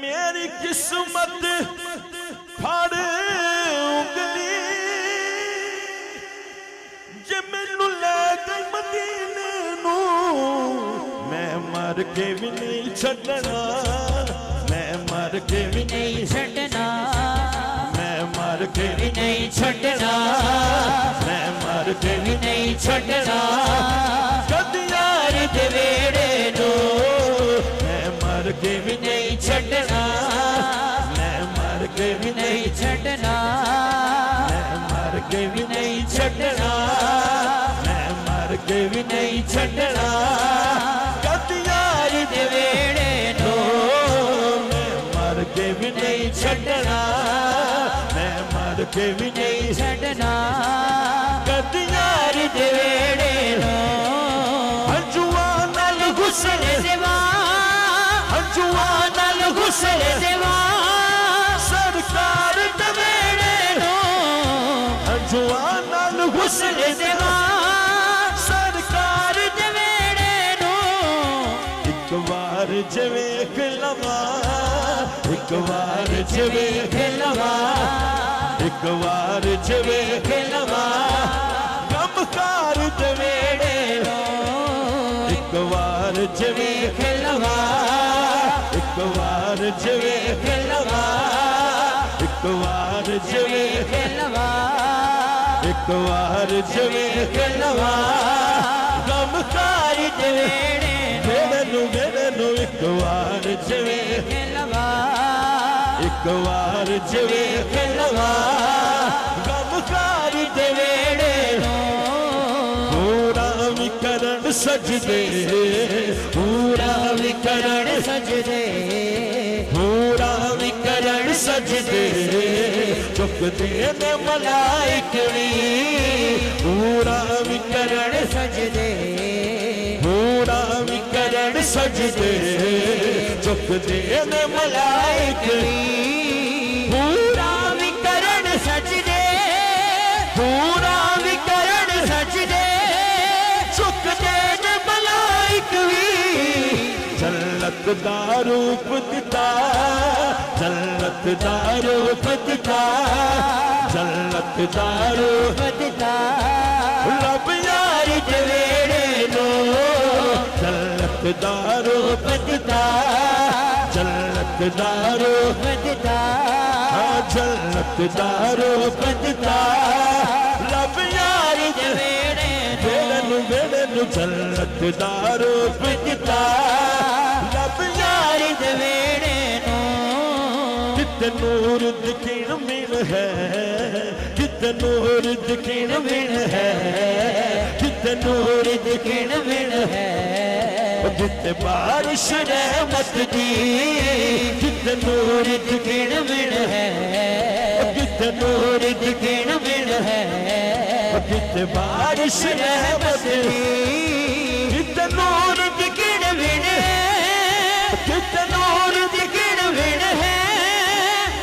मेरी किस्मत फड़ उंगली जे मैनू ले गई मदीने नू मैं मर के भी नहीं छड्डना मैं मर के भी नहीं छड्डना मैं मर के भी नहीं छड्डना मैं मर के भी नहीं छड्डना कदी यार दे वेड़े नो मैं मर के भी नहीं छड्डना मैं मर के भी नहीं छड्डना मैं मर के भी नहीं छड्डना मैं मर के भी नहीं छड्डना कदी यार दे वेड़े नो मैं मर के भी नहीं छड्डना मैं मर के भी नहीं छड्डना कदी यार दे वेड़े नो हंजुआ नाल हुस्न देवा हंजुआ नाल हुस्न देवा सरकार दे वेड़े नो हंजुआ नाल हुस्न देवा सरकार दे वेड़े नो एक बार जे वेख लवा एक बार जे वेख लवा एक बार जे वेख लवा गमकार दे वेड़े नो एक बार जे वेख लवा एक बार जे वेख लवा एक बार जे वेख लवा एक बार जे वेख लवा गमकार दे वेड़े नो एक बार जे वेख लवा एक बार जे वेख लवा गमकार दे वेड़े नो पूरा विकरण सजदे पूरा विकरण सजदे पूरा विकरण सजदे चुकदे ने मलाइकनी पूरा विकरण सजदे पूरा विकरण सजदे चुकदे ने मलाइकनी पूरा विकरण सजदे पूरा विकरण सजदे चुकदे ने मलाइकनी जन्नत दा रूप दिता जन्नत दा रूप दिता जन्नत दा रूप दिता रब यार दे वेड़े नो जन्नत दा रूप दिता जन्नत दा रूप दिता जन्नत दा रूप दिता रब यार दे वेड़े नो जन्नत दा रूप दिता रब यार दे वेड़े नो कित नूर दिखण मिल है कित नूर दिखण मिल है कित नूर दिखण मिल है कित बारिश रहमत दी कित नूर दिखण मिल है कित नूर दिखण मिल है कित बारिश रहमत दी कित नूर दिखण मिल है कित नूर दिखण मिल है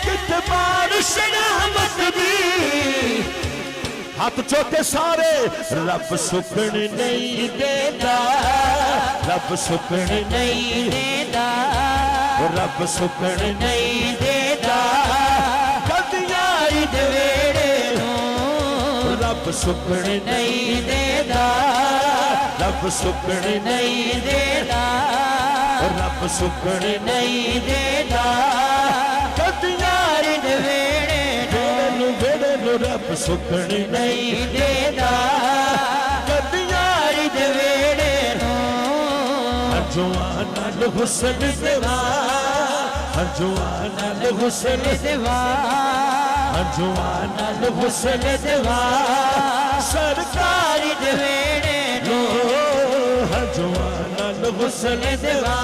कित बारिश रहमत दी हाथ चौके सारे रब सुखन नहीं देता रब सुखन नहीं देता रब सुखन नहीं देता कदी यार दे वेड़े नो रब सुखन नहीं देता रब सुखन नहीं देता रब सुखन नहीं देता कदी यार दे वेड़े नो रब सुखन नहीं देता कदी यार दे वेड़े नो हंजुआ हुस्न देवा हंजुआ हुस्न देवा हंजुआ हुस्न देवा सरकार दे वेड़े नो हंजुआ हुस्न देवा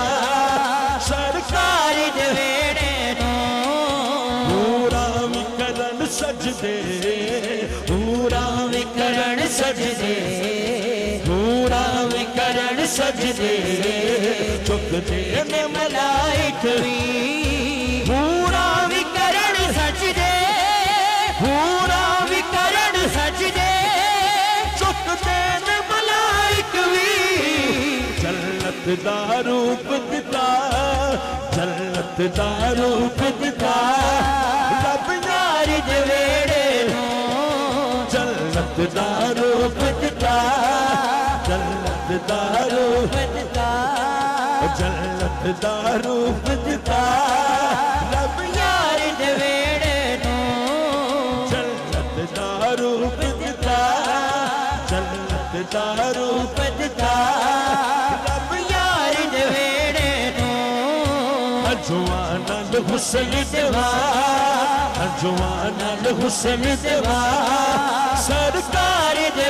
सरकार दे वेड़े नो पूरा विकरण सजदे पूरा विकरण सजदे पूरा विकरण सजदे चुकदे ने मलाइकनी पूरा विकरण सजदे पूरा विकरण सजदे चुकदे ने मलाइकनी जन्नत दा रूप दिता जन्नत दा रूप दिता रब यार दे वेड़े नूं जन्नत दा रूप दिता जन्नत दा रूप दिता जन्नत दा रूप दिता रब यार दे वेड़े नूं जन्नत दा रूप दिता जन्नत दा रूप दिता रब यार दे वेड़े नूं जवान हुस्न देवा जवान हुस्न देवा सरकार दे